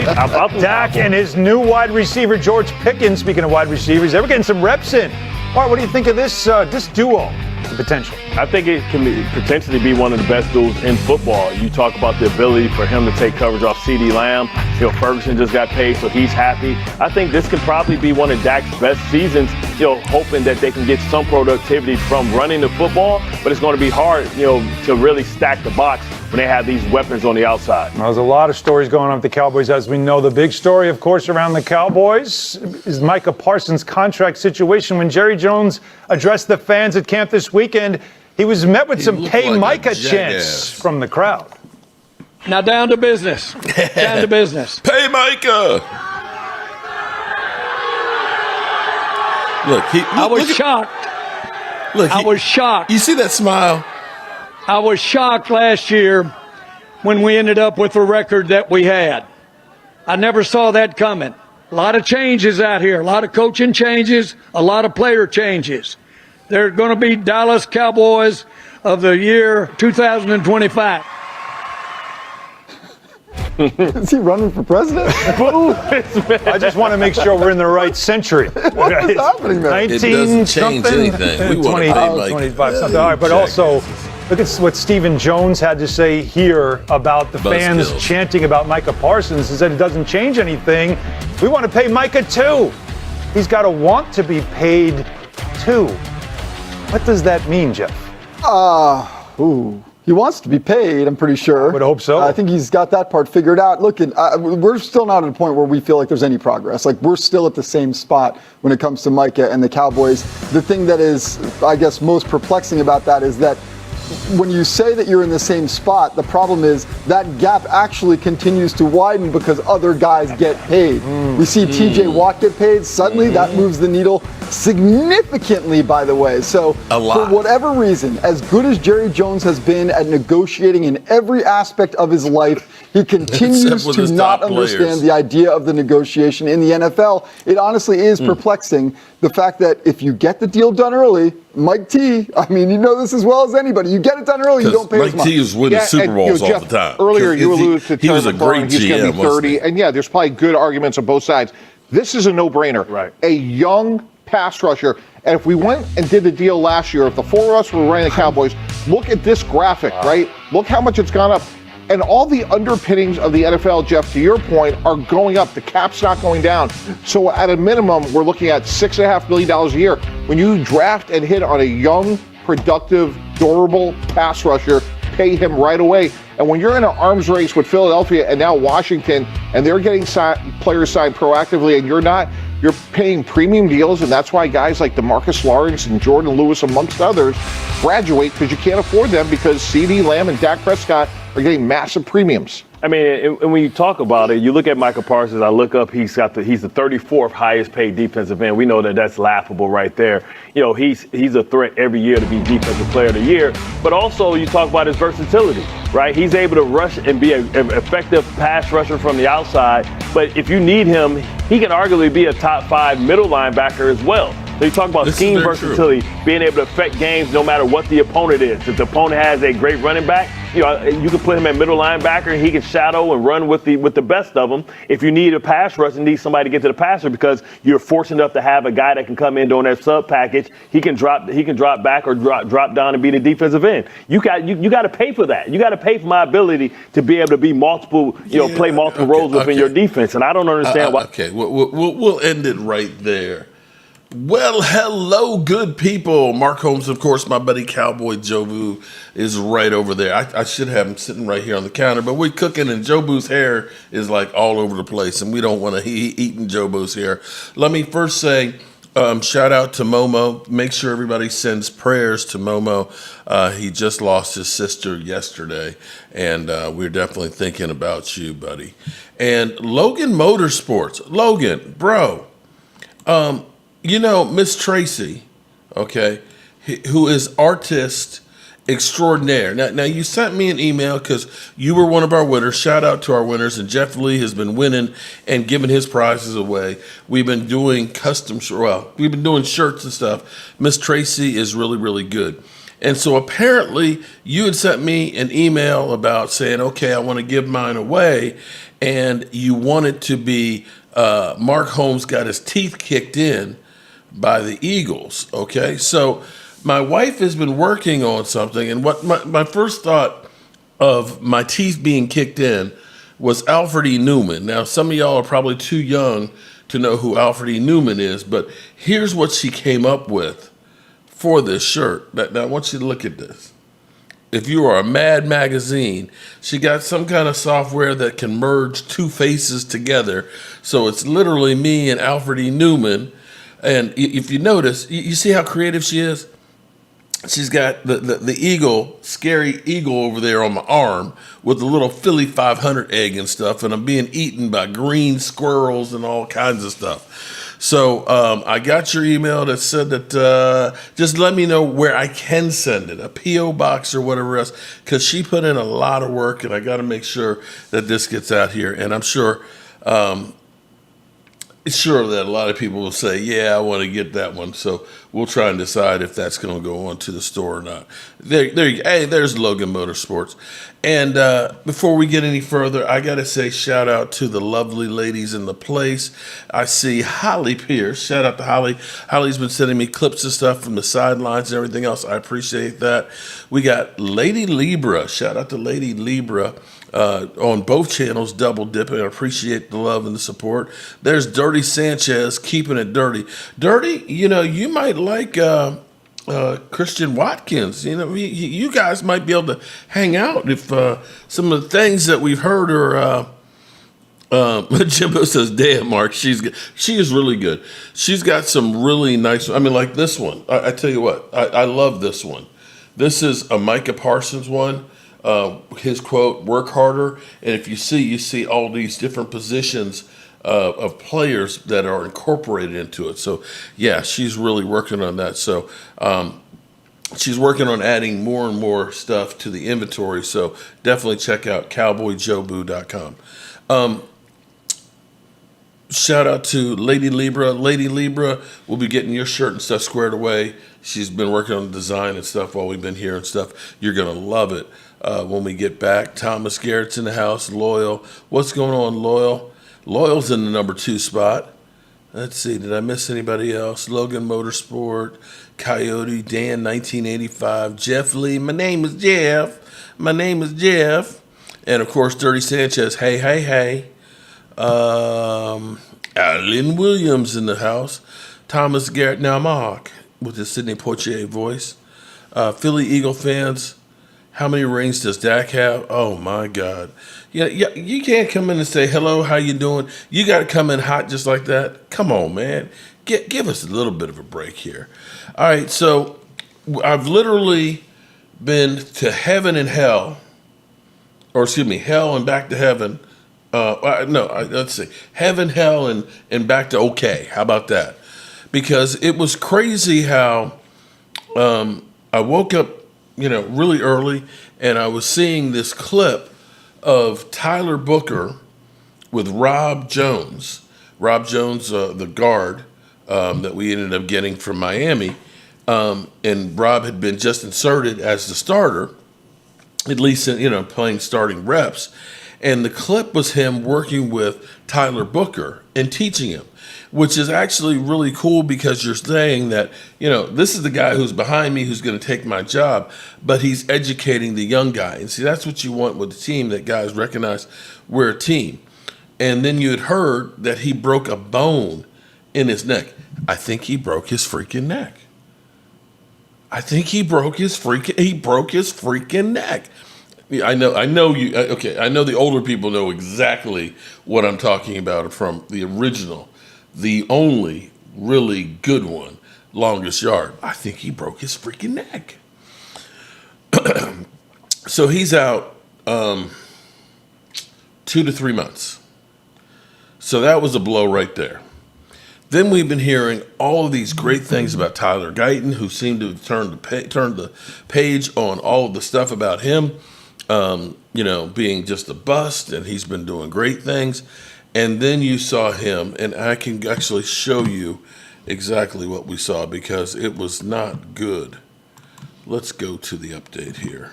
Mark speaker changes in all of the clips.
Speaker 1: How about
Speaker 2: Dak and his new wide receiver, George Pickens, speaking of wide receivers, they're getting some reps in. All right, what do you think of this duo, the potential?
Speaker 1: I think it can potentially be one of the best duels in football. You talk about the ability for him to take coverage off C.D. Lamb. Ferguson just got paid, so he's happy. I think this can probably be one of Dak's best seasons, hoping that they can get some productivity from running the football, but it's going to be hard, to really stack the box when they have these weapons on the outside.
Speaker 2: Well, there's a lot of stories going on with the Cowboys, as we know. The big story, of course, around the Cowboys is Micah Parsons' contract situation. When Jerry Jones addressed the fans at camp this weekend, he was met with some "Pay Micah" chants from the crowd.
Speaker 3: Now down to business. Down to business.
Speaker 4: Pay Micah. Look,
Speaker 3: I was shocked. I was shocked.
Speaker 4: You see that smile?
Speaker 3: I was shocked last year when we ended up with the record that we had. I never saw that coming. A lot of changes out here, a lot of coaching changes, a lot of player changes. They're going to be Dallas Cowboys of the year 2025.
Speaker 5: Is he running for president?
Speaker 2: I just want to make sure we're in the right century.
Speaker 5: What is happening, man?
Speaker 2: 19
Speaker 4: It doesn't change
Speaker 2: something,
Speaker 4: anything. We want
Speaker 2: 20,
Speaker 4: to pay Mike.
Speaker 2: 25 something. All right, but also look at what Stephen Jones had to say here about the fans chanting about Micah Parsons. He said it doesn't change anything. We want to pay Micah too. He's got to want to be paid too. What does that mean, Jeff?
Speaker 5: He wants to be paid, I'm pretty sure.
Speaker 2: I would hope so.
Speaker 5: I think he's got that part figured out. Look, we're still not at a point where we feel like there's any progress. Like, we're still at the same spot when it comes to Micah and the Cowboys. The thing that is, I guess, most perplexing about that is that when you say that you're in the same spot, the problem is that gap actually continues to widen because other guys get paid. We see TJ Watt get paid. Suddenly, that moves the needle significantly, by the way. So, for whatever reason, as good as Jerry Jones has been at negotiating in every aspect of his life, he continues to not understand the idea of the negotiation in the NFL. It honestly is perplexing, the fact that if you get the deal done early, Mike T, I mean, you know this as well as anybody. You get it done early, you don't pay as much.
Speaker 4: Mike T is winning Super Bowls all the time.
Speaker 6: Earlier, you alluded to
Speaker 4: he was a great
Speaker 6: he's going to
Speaker 4: GM,
Speaker 6: be 30. And yeah, there's probably good arguments on both sides. This is a no-brainer.
Speaker 1: Right.
Speaker 6: A young pass rusher. And if we went and did the deal last year, if the four of us were running the Cowboys, look at this graphic, right? Look how much it's gone up. And all the underpinnings of the NFL, Jeff, to your point, are going up. The cap's not going down. So at a minimum, we're looking at $6.5 million a year. When you draft and hit on a young, productive, durable pass rusher, pay him right away. And when you're in an arms race with Philadelphia and now Washington, and they're getting players signed proactively and you're not, you're paying premium deals, and that's why guys like DeMarcus Lawrence and Jordan Lewis, amongst others, graduate because you can't afford them because C.D. Lamb and Dak Prescott are getting massive premiums.
Speaker 1: I mean, and when you talk about it, you look at Micah Parsons. I look up; he's the 34th highest paid defensive end. We know that that's laughable right there. He's a threat every year to be Defensive Player of the Year. But also, you talk about his versatility, right? He's able to rush and be an effective pass rusher from the outside. But if you need him, he can arguably be a top 5 middle linebacker as well. So you talk about scheme versatility, being able to affect games no matter what the opponent is. If the opponent has a great running back, you can put him at middle linebacker and he can shadow and run with the best of them. If you need a pass rush and need somebody to get to the passer because you're fortunate enough to have a guy that can come in during that sub package, he can drop back or drop down and be the defensive end. You got to pay for that. You got to pay for my ability to be able to be multiple, play multiple roles within your defense. And I don't understand why.
Speaker 4: Okay, we'll end it right there. Well, hello, good people. Mark Holmes, of course, my buddy Cowboy Jobu is right over there. I should have him sitting right here on the counter, but we're cooking and Jobu's hair is like all over the place, and we don't want to eating Jobu's hair. Let me first say, shout out to Momo. Make sure everybody sends prayers to Momo. He just lost his sister yesterday, and we're definitely thinking about you, buddy. And Logan Motorsports. Logan, bro, Miss Tracy, okay, who is artist extraordinaire. Now you sent me an email because you were one of our winners. Shout out to our winners. And Jeff Lee has been winning and giving his prizes away. We've been doing we've been doing shirts and stuff. Miss Tracy is really, really good. And so apparently you had sent me an email about saying, okay, I want to give mine away. And you want it to be Mark Holmes got his teeth kicked in by the Eagles. Okay. So my wife has been working on something. And what my first thought of my teeth being kicked in was Alfred E. Newman. Now, some of y'all are probably too young to know who Alfred E. Newman is, but here's what she came up with for this shirt. Now, I want you to look at this. If you are a Mad Magazine, she got some kind of software that can merge two faces together. So it's literally me and Alfred E. Newman. And if you notice, you see how creative she is? She's got the eagle, scary eagle over there on my arm with the little Philly 500 egg and stuff, and I'm being eaten by green squirrels and all kinds of stuff. So I got your email that said that just let me know where I can send it, a P.O. box or whatever else, because she put in a lot of work, and I got to make sure that this gets out here. And I'm sure that a lot of people will say, yeah, I want to get that one. So we'll try and decide if that's going to go on to the store or not. There's Logan Motorsports. And before we get any further, I got to say shout out to the lovely ladies in the place. I see Holly Pierce. Shout out to Holly. Holly's been sending me clips of stuff from the sidelines and everything else. I appreciate that. We got Lady Libra. Shout out to Lady Libra. On both channels, double dipping. I appreciate the love and the support. There's Dirty Sanchez, keeping it dirty. Dirty, you might like Christian Watkins. You guys might be able to hang out if some of the things that we've heard are. Jimbo says, "Damn, Mark, she is really good. She's got some really nice. I mean, like this one. I tell you what, I love this one. This is a Micah Parsons one." His quote, work harder. And if you see all these different positions of players that are incorporated into it. So, yeah, she's really working on that. So, she's working on adding more and more stuff to the inventory. So, definitely check out cowboyjobu.com. Shout out to Lady Libra. Lady Libra will be getting your shirt and stuff squared away. She's been working on the design and stuff while we've been here and stuff. You're going to love it when we get back. Thomas Garrett's in the house. Loyal. What's going on, Loyal? Loyal's in the number 2 spot. Let's see. Did I miss anybody else? Logan Motorsport. Coyote. Dan 1985. Jeff Lee. My name is Jeff. And, of course, Dirty Sanchez. Hey. Alan Williams in the house. Thomas Garrett. Now, Mark, with his Sidney Poitier voice. Philly Eagle fans, how many rings does Dak have? Oh, my God. Yeah, you can't come in and say, hello, how you doing? You got to come in hot just like that? Come on, man. Give us a little bit of a break here. All right, so I've literally been to heaven and hell, or excuse me, hell and back to heaven. Let's see. Heaven, hell, and back to okay. How about that? Because it was crazy how I woke up, really early, and I was seeing this clip of Tyler Booker with Rob Jones. Rob Jones, the guard that we ended up getting from Miami, and Rob had been just inserted as the starter, at least in, playing starting reps. And the clip was him working with Tyler Booker and teaching him, which is actually really cool because you're saying that, this is the guy who's behind me who's going to take my job, but he's educating the young guy. And see, that's what you want with the team, that guys recognize we're a team. And then you had heard that he broke a bone in his neck. I think he broke his freaking neck. He broke his freaking neck. I know you. Okay, I know the older people know exactly what I'm talking about from the original, the only really good one, Longest Yard. I think he broke his freaking neck. So he's out 2 to 3 months. So that was a blow right there. Then we've been hearing all of these great things about Tyler Guyton, who seemed to have turned the page on all of the stuff about him. Being just a bust, and he's been doing great things. And then you saw him, and I can actually show you exactly what we saw because it was not good. let's go to the update here.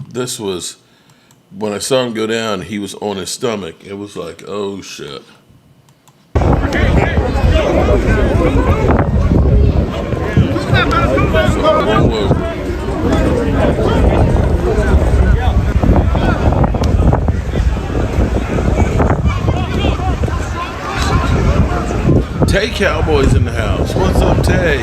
Speaker 4: This was, when I saw him go down, he was on his stomach. It was like, oh shit. Tay Cowboys in the house. What's up, Tay?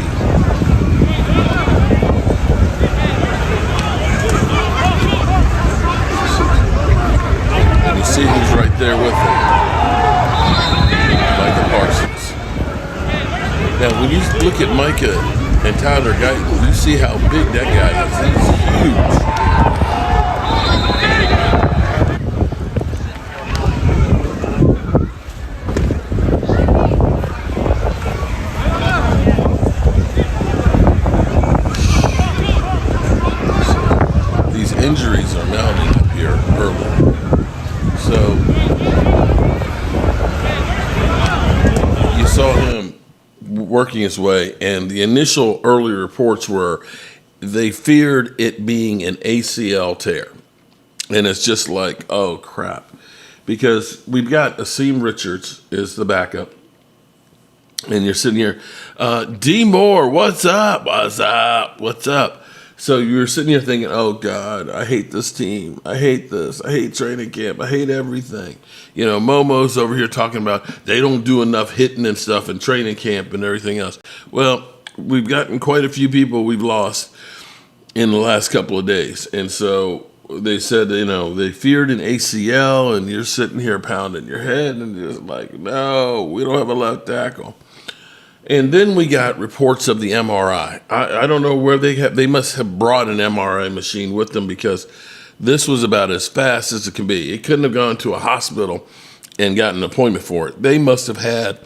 Speaker 4: And you see who's right there with him. Micah Parsons. Now, when you look at Micah and Tyler Guyton, you see how big that guy is. He's huge. Injuries are mounting up here early. So you saw him working his way, and the initial early reports were they feared it being an ACL tear. And it's just like, oh crap. Because we've got Asim Richards is the backup. And you're sitting here, D Moore, what's up? What's up? What's up? So you're sitting here thinking, oh, God, I hate this team. I hate this. I hate training camp. I hate everything. You know, Momo's over here talking about they don't do enough hitting and stuff in training camp and everything else. Well, we've gotten quite a few people we've lost in the last couple of days. And so they said, you know, they feared an ACL, and you're sitting here pounding your head and just like, no, we don't have a left tackle. And then we got reports of the MRI. I don't know where they must have brought an MRI machine with them, because this was about as fast as it can be. It couldn't have gone to a hospital and gotten an appointment for it. They must have had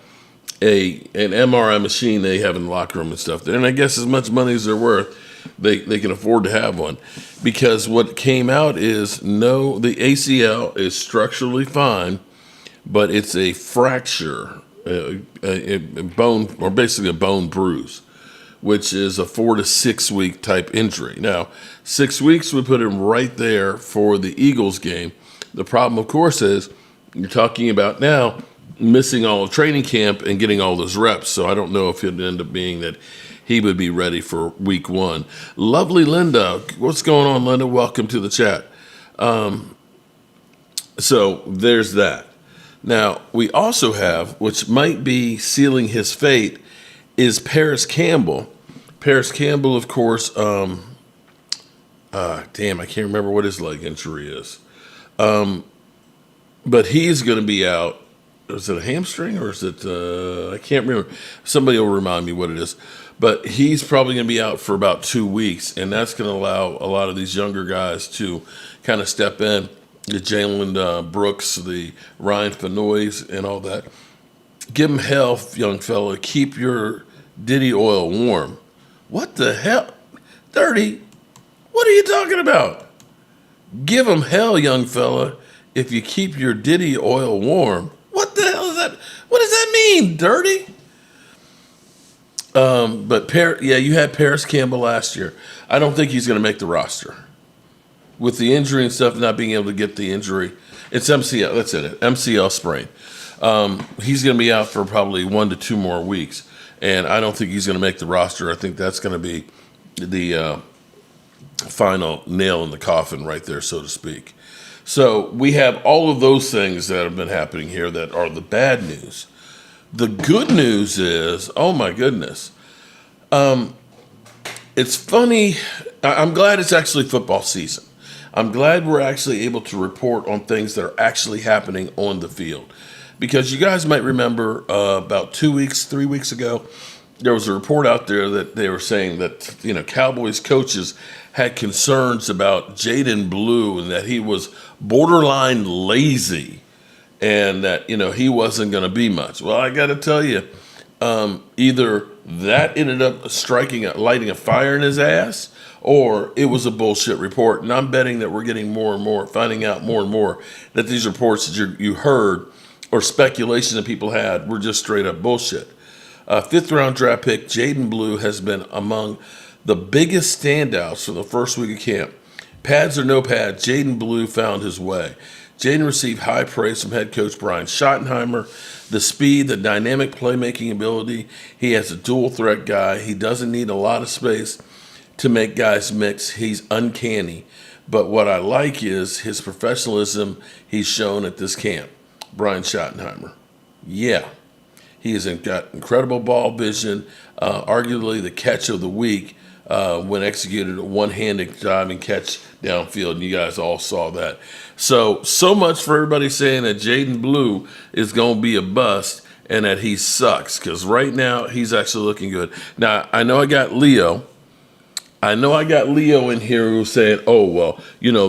Speaker 4: an MRI machine they have in the locker room and stuff. And I guess as much money as they're worth, they can afford to have one. Because what came out is, no, the ACL is structurally fine, but it's a fracture. A bone, or basically a bone bruise, which is a 4 to 6 week type injury. Now, 6 weeks would put him right there for the Eagles game. The problem, of course, is you're talking about now missing all of training camp and getting all those reps. So I don't know if it'd end up being that he would be ready for week 1. Lovely Linda. What's going on, Linda? Welcome to the chat. So there's that. Now, we also have, which might be sealing his fate, is Paris Campbell. Paris Campbell, of course, I can't remember what his leg injury is. But he's going to be out. Is it a hamstring, or is it, I can't remember. Somebody will remind me what it is. But he's probably going to be out for about 2 weeks, and that's going to allow a lot of these younger guys to kind of step in. The Jalen Brooks, the Ryan Fenoys, and all that. Give him hell, young fella. Keep your Diddy oil warm. What the hell? Dirty? What are you talking about? Give him hell, young fella, if you keep your Diddy oil warm. What the hell is that? What does that mean, Dirty? But you had Paris Campbell last year. I don't think he's going to make the roster. With the injury and stuff, not being able to get the injury, it's MCL. That's it, MCL sprain. He's going to be out for probably 1 to 2 more weeks, and I don't think he's going to make the roster. I think that's going to be the final nail in the coffin right there, so to speak. So we have all of those things that have been happening here that are the bad news. The good news is, oh my goodness, it's funny. I'm glad it's actually football season. I'm glad we're actually able to report on things that are actually happening on the field. Because you guys might remember about 3 weeks ago, there was a report out there that they were saying that, you know, Cowboys coaches had concerns about Jaden Blue and that he was borderline lazy and that, you know, he wasn't going to be much. Well, I got to tell you, either that ended up lighting a fire in his ass, or it was a bullshit report. And I'm betting that we're getting more and more, finding out more and more that these reports that you heard or speculation that people had were just straight up bullshit. Fifth-round draft pick Jaden Blue has been among the biggest standouts from the first week of camp. Pads or no pads, Jaden Blue found his way. Jaden received high praise from head coach Brian Schottenheimer. The speed, the dynamic playmaking ability. He has a dual threat guy. He doesn't need a lot of space to make guys mix. He's uncanny. But what I like is his professionalism he's shown at this camp. Brian Schottenheimer. Yeah. He has got incredible ball vision, arguably the catch of the week when executed a one-handed diving catch downfield, and you guys all saw that. So much for everybody saying that Jaden Blue is going to be a bust and that he sucks, because right now he's actually looking good. Now, I know I got Leo in here who's saying, oh, well,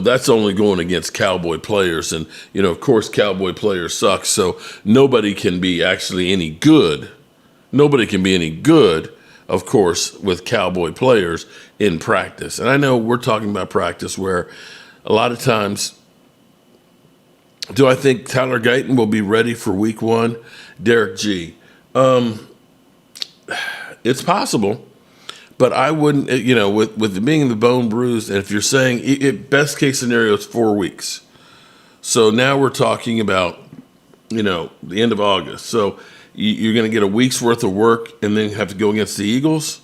Speaker 4: that's only going against Cowboy players. And, of course, Cowboy players suck, so nobody can be actually any good. Nobody can be any good, of course, with Cowboy players in practice. And I know we're talking about practice where a lot of times, do I think Tyler Guyton will be ready for week 1? Derek G. It's possible. But I wouldn't, with it being the bone bruised, and if you're saying best case scenario, it's 4 weeks. So now we're talking about, the end of August. So you're going to get a week's worth of work and then have to go against the Eagles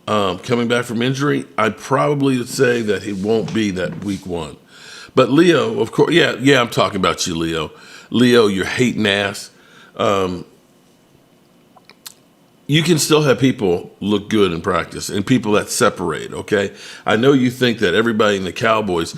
Speaker 4: coming back from injury. I'd probably say that it won't be that week 1. But Leo, of course, yeah, I'm talking about you, Leo. Leo, you're hating ass. You can still have people look good in practice and people that separate, okay? I know you think that everybody in the Cowboys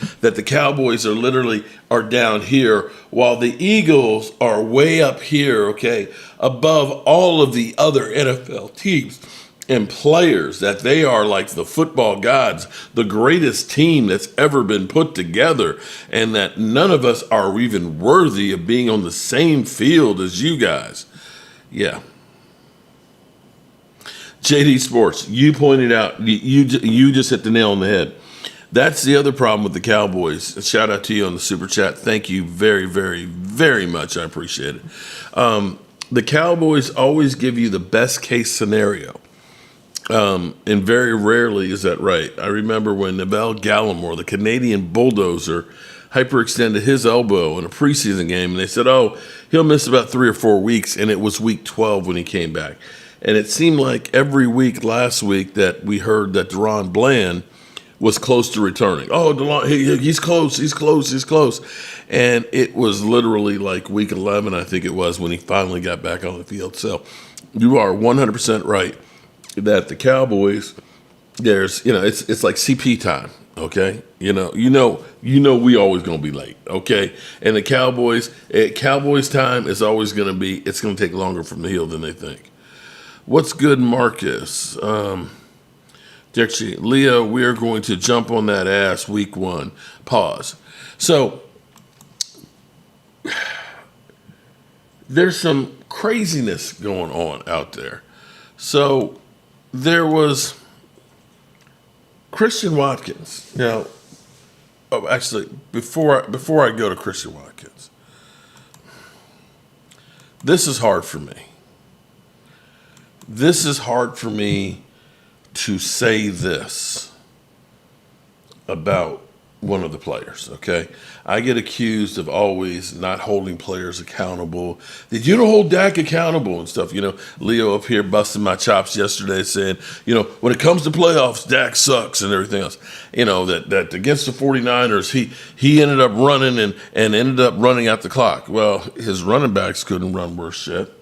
Speaker 4: are down here while the Eagles are way up here, okay, above all of the other NFL teams and players, that they are like the football gods, the greatest team that's ever been put together, and that none of us are even worthy of being on the same field as you guys. Yeah. JD Sports, you pointed out, you just hit the nail on the head. That's the other problem with the Cowboys. Shout out to you on the Super Chat. Thank you very, very, very much. I appreciate it. The Cowboys always give you the best case scenario. And very rarely is that right. I remember when Neville Gallimore, the Canadian bulldozer, hyperextended his elbow in a preseason game, and they said, oh, he'll miss about 3 or 4 weeks, and it was week 12 when he came back. And it seemed like every week last week that we heard that Deron Bland was close to returning. Oh, he's close. And it was literally like week 11, I think it was, when he finally got back on the field. So you are 100% right that the Cowboys, it's like CP time, okay? You know we always going to be late, okay? And the Cowboys time is always going to be, it's going to take longer from the heel than they think. What's good, Marcus? Leo, we are going to jump on that ass week 1. Pause. So there's some craziness going on out there. So there was Christian Wilkins. Now, before I go to Christian Wilkins, this is hard for me. This is hard for me to say this about one of the players, okay? I get accused of always not holding players accountable. Did you hold Dak accountable and stuff? Leo up here busting my chops yesterday saying, when it comes to playoffs, Dak sucks and everything else. That against the 49ers, he ended up running and ended up running out the clock. Well, his running backs couldn't run worse shit.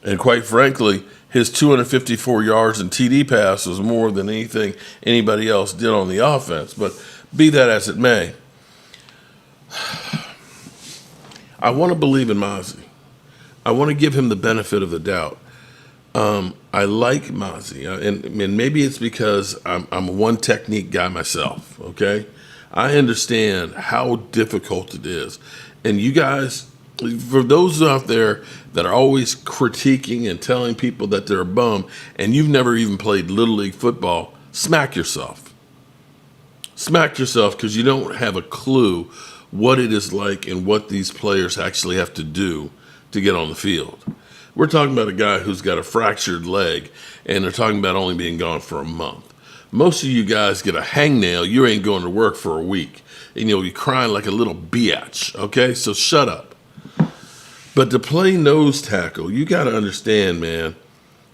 Speaker 4: And quite frankly, his 254 yards and TD pass was more than anything anybody else did on the offense. But be that as it may, I want to believe in Mazi. I want to give him the benefit of the doubt. I like Mazi, and maybe it's because I'm a one technique guy myself, okay? I understand how difficult it is. And you guys, for those out there that are always critiquing and telling people that they're a bum and you've never even played Little League football, smack yourself. Smack yourself, because you don't have a clue what it is like and what these players actually have to do to get on the field. We're talking about a guy who's got a fractured leg, and they're talking about only being gone for a month. Most of you guys get a hangnail, you ain't going to work for a week. And you're crying like a little biatch, okay? So shut up. But to play nose tackle, you got to understand, man,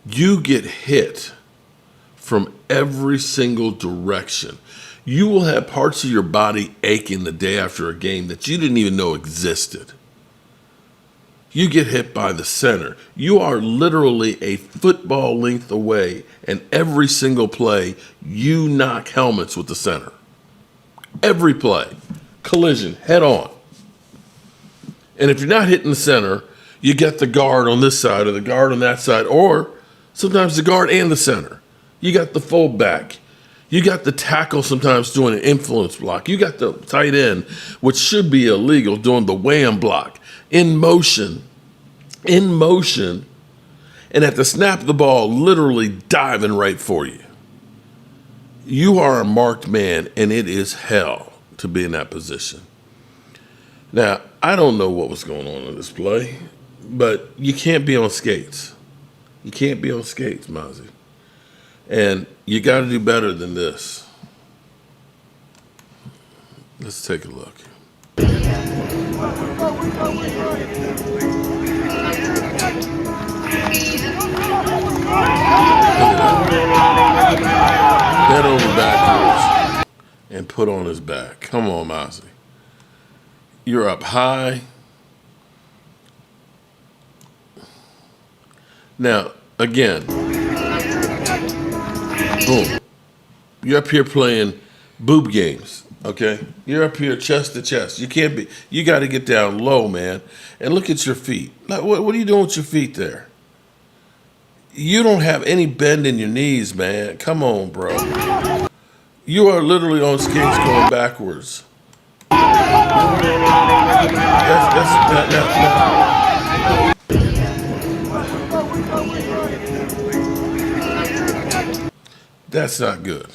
Speaker 4: you get hit from every single direction. You will have parts of your body aching the day after a game that you didn't even know existed. You get hit by the center. You are literally a football length away, and every single play, you knock helmets with the center. Every play, collision, head on. And if you're not hitting the center, you get the guard on this side or the guard on that side, or sometimes the guard and the center. You got the fullback. You got the tackle sometimes doing an influence block. You got the tight end, which should be illegal, doing the B.A.M block. In motion, and at the snap of the ball, literally diving right for you. You are a marked man, and it is hell to be in that position. Now, I don't know what was going on in this play, but you can't be on skates. You can't be on skates, Mazi. And you got to do better than this. Let's take a look. Bend over backwards and put on his back. Come on, Mazi. You're up high. Now, again, boom. You're up here playing boob games, okay? You're up here chest to chest. You can't be, you got to get down low, man. And look at your feet. Like, what are you doing with your feet there? You don't have any bend in your knees, man. Come on, bro. You are literally on skates going backwards. That's not good.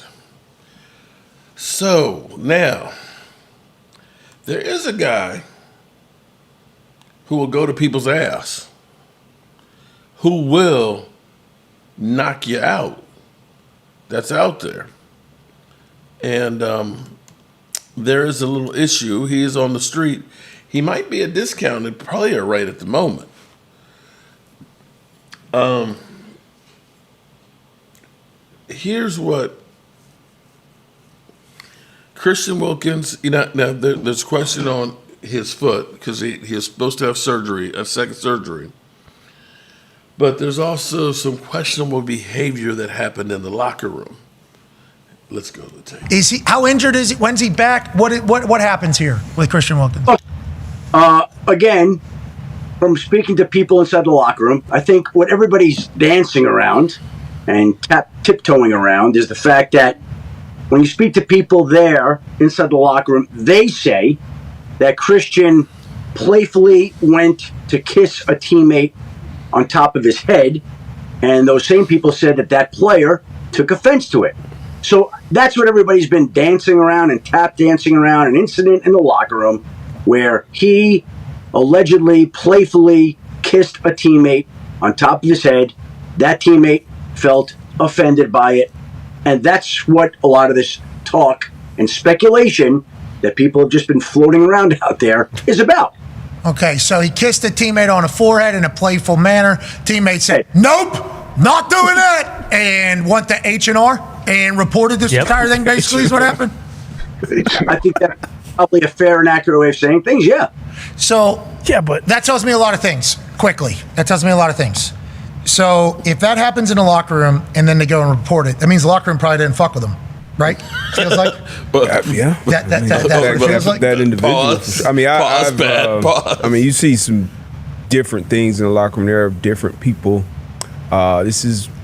Speaker 4: So now, there is a guy who will go to people's ass, who will knock you out. That's out there. And there is a little issue. He is on the street. He might be a discounted player right at the moment. Here's what Christian Wilkins, now there's a question on his foot because he is supposed to have surgery, a second surgery. But there's also some questionable behavior that happened in the locker room. Let's go to the tape.
Speaker 7: Is he? How injured is he? When's he back? What happens here with Christian Wilkins?
Speaker 8: Again, from speaking to people inside the locker room, I think what everybody's dancing around and tiptoeing around is the fact that when you speak to people there inside the locker room, they say that Christian playfully went to kiss a teammate on top of his head, and those same people said that that player took offense to it. So that's what everybody's been dancing around and tap dancing around, an incident in the locker room where he allegedly playfully kissed a teammate on top of his head. That teammate felt offended by it. And that's what a lot of this talk and speculation that people have just been floating around out there is about.
Speaker 7: Okay, so he kissed a teammate on the forehead in a playful manner. Teammate said, "Nope, not doing that," and went to H&R and reported this entire thing. Basically, is what happened.
Speaker 8: I think that's probably a fair and accurate way of saying things. Yeah.
Speaker 7: So but that tells me a lot of things. Quickly, that tells me a lot of things. So if that happens in the locker room and then they go and report it, that means the locker room probably didn't fuck with them, right? Feels like.
Speaker 9: Yeah.
Speaker 7: That feels like
Speaker 9: that individual.
Speaker 4: Pause.
Speaker 9: I mean,
Speaker 4: Pause.
Speaker 9: I mean, you see some different things in the locker room. There are different people.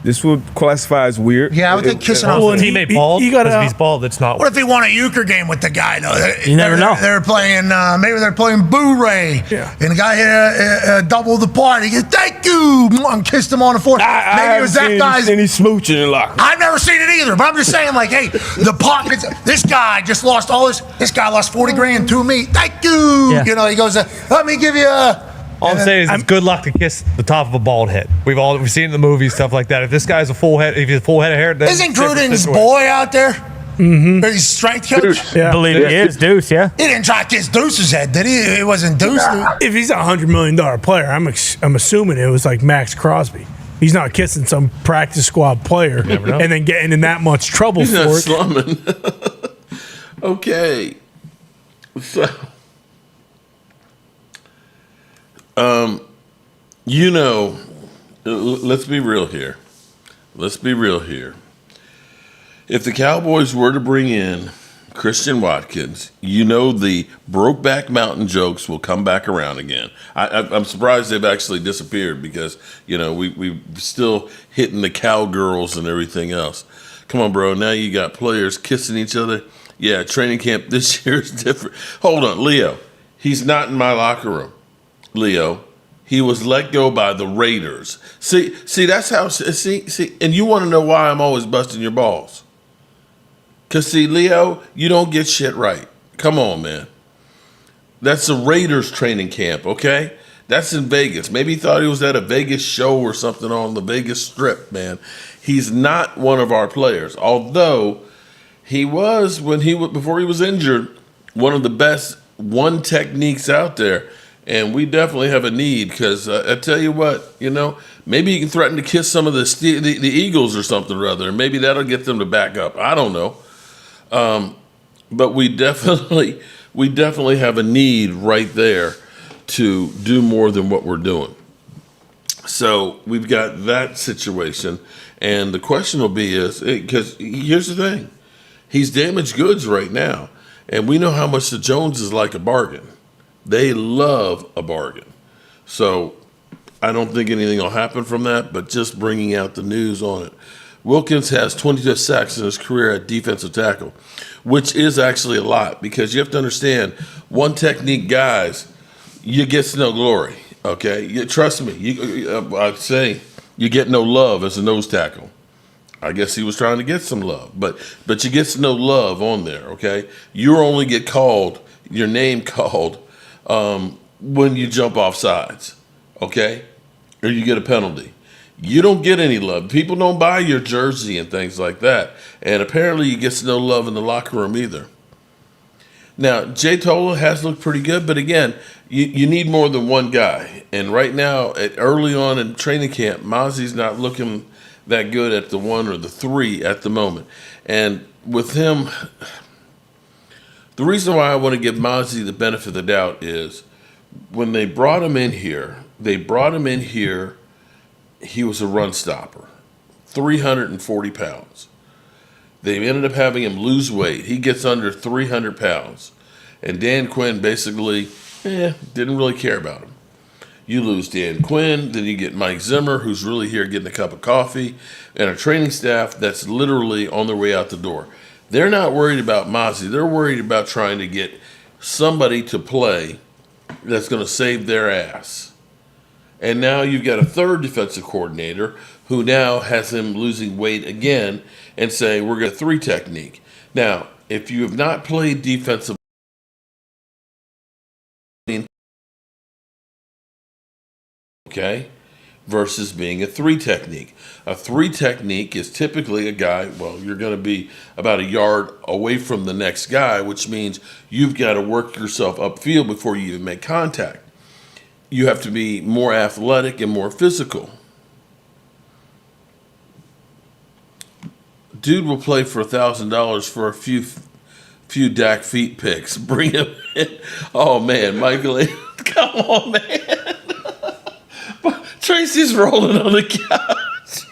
Speaker 9: This would classify as weird.
Speaker 7: Yeah, I would think kissing off
Speaker 10: a teammate bald. Because if he's bald, it's not.
Speaker 7: What if he won a euchre game with the guy? Though?
Speaker 10: You never know.
Speaker 7: They're playing. Maybe they're playing Boo-Ray.
Speaker 9: Yeah.
Speaker 7: And the guy hit double the party. He goes, "Thank you," and kissed him on the forehead. Maybe it was that guy's.
Speaker 9: Any smooching in the locker room.
Speaker 7: I've never seen it either, but I'm just saying, like, hey, the pockets. This guy just lost all his. This guy lost $40,000 to me. Thank you.
Speaker 10: Yeah.
Speaker 7: You know, he goes, "Let me give you."
Speaker 10: All I'm saying is it's good luck to kiss the top of a bald head. We've seen it in the movies, stuff like that. If this guy's if he's a full head of hair, then
Speaker 7: isn't Gruden's boy out there? Mm-hmm. He's strength coach.
Speaker 11: Deuce. Yeah. I believe he is Deuce. Yeah.
Speaker 7: He didn't try to kiss Deuce's head, did he? It wasn't Deuce.
Speaker 12: If he's a $100 million player, I'm assuming it was like Max Crosby. He's not kissing some practice squad player and then getting in that much trouble
Speaker 4: He's
Speaker 12: for
Speaker 4: not
Speaker 12: it.
Speaker 4: slumming. Okay. So, let's be real here. If the Cowboys were to bring in Christian Wilkins, the Brokeback Mountain jokes will come back around again. I'm surprised they've actually disappeared because, we're still hitting the cowgirls and everything else. Come on, bro. Now you got players kissing each other. Yeah, training camp this year is different. Hold on, Leo. He's not in my locker room. Leo, he was let go by the Raiders. See, that's how, and you want to know why I'm always busting your balls. Because, see, Leo, you don't get shit right. Come on, man. That's the Raiders training camp, okay? That's in Vegas. Maybe he thought he was at a Vegas show or something on the Vegas Strip, man. He's not one of our players. Although he was, before he was injured, one of the best one techniques out there. And we definitely have a need because I tell you what, maybe you can threaten to kiss some of the Eagles or something or other. And maybe that'll get them to back up. I don't know. But we definitely have a need right there to do more than what we're doing. So we've got that situation. And the question will be because here's the thing. He's damaged goods right now. And we know how much the Joneses like a bargain. They love a bargain. So I don't think anything will happen from that, but just bringing out the news on it. Wilkins has 22 sacks in his career at defensive tackle, which is actually a lot because you have to understand, one technique guys, you get no glory, okay? Trust me, I'd say you get no love as a nose tackle. I guess he was trying to get some love, but you get no love on there, okay? You only get your name called when you jump off sides, okay? Or you get a penalty. You don't get any love. People don't buy your jersey and things like that. And apparently you get no love in the locker room either. Now, Jay Tola has looked pretty good, but again, you need more than one guy. And right now, early on in training camp, Mazi's not looking that good at the 1 or the 3 at the moment. And with him, the reason why I want to give Mazi the benefit of the doubt is when they brought him in here, he was a run stopper, 340 pounds. They ended up having him lose weight. He gets under 300 pounds. And Dan Quinn basically didn't really care about him. You lose Dan Quinn, then you get Mike Zimmer, who's really here getting a cup of coffee, and a training staff that's literally on their way out the door. They're not worried about Mazi. They're worried about trying to get somebody to play that's going to save their ass. And now you've got a third defensive coordinator who now has him losing weight again and saying, we're going to 3 technique. Now, if you have not played defensive, okay, versus being a 3 technique. A 3 technique is typically a guy, you're going to be about a yard away from the next guy, which means you've got to work yourself upfield before you even make contact. You have to be more athletic and more physical. Dude will play for $1,000 for a few Dak feet picks. Bring him in. Oh man, Michael, come on, man. Tracy's rolling on the couch.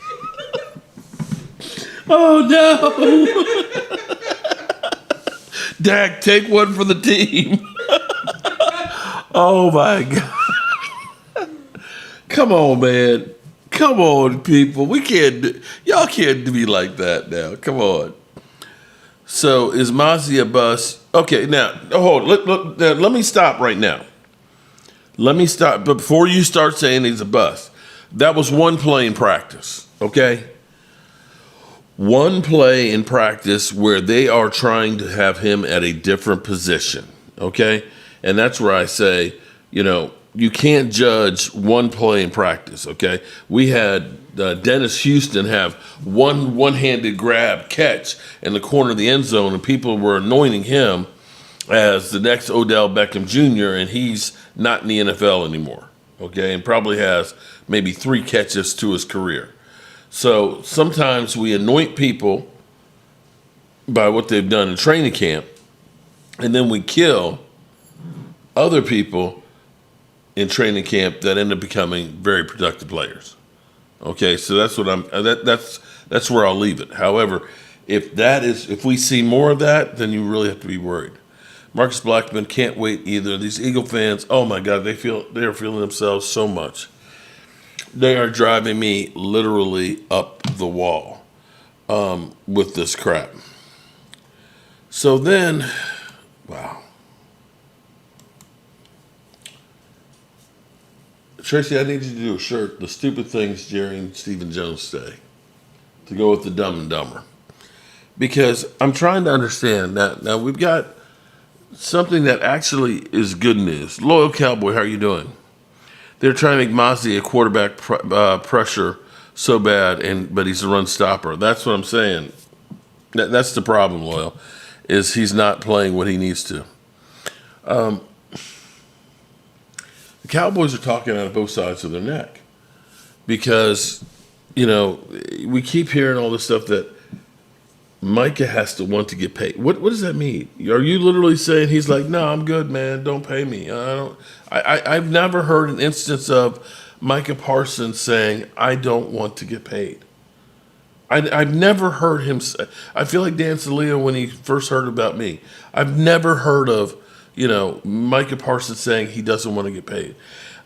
Speaker 4: Oh no. Dak, take one for the team. Oh my God. Come on, man. Come on, people. Y'all can't be like that now. Come on. So is Mazi a bust? Okay, now, hold on. Let me stop right now. Let me stop. But before you start saying he's a bust, that was one play in practice, okay? One play in practice where they are trying to have him at a different position, okay? And that's where I say, you can't judge one play in practice, okay? We had Dennis Houston have one-handed grab catch in the corner of the end zone, and people were anointing him as the next Odell Beckham Jr., and he's not in the NFL anymore, okay? And probably has maybe 3 catches to his career. So sometimes we anoint people by what they've done in training camp, and then we kill other people in training camp that end up becoming very productive players. Okay, so that's what that's where I'll leave it. However, if we see more of that, then you really have to be worried. Marcus Blackman can't wait either. These Eagle fans, oh my God, they are feeling themselves so much. They are driving me literally up the wall with this crap. So then, wow. Tracy, I need you to do a shirt, The Stupid Things Jerry and Stephen Jones Say, to go with the Dumb and Dumber. Because I'm trying to understand that. Now, we've got something that actually is good news. Loyal Cowboy, how are you doing? They're trying to make Mazi a quarterback pressure so bad, but he's a run stopper. That's what I'm saying. That's the problem, Loyal, is he's not playing what he needs to. The Cowboys are talking out of both sides of their neck because, we keep hearing all this stuff that Micah has to want to get paid. What does that mean? Are you literally saying he's like, no, I'm good, man. Don't pay me. I've never heard an instance of Micah Parsons saying, I don't want to get paid. I've never heard him say. I feel like Dan Saleo when he first heard about me. I've never heard of Micah Parsons saying he doesn't want to get paid.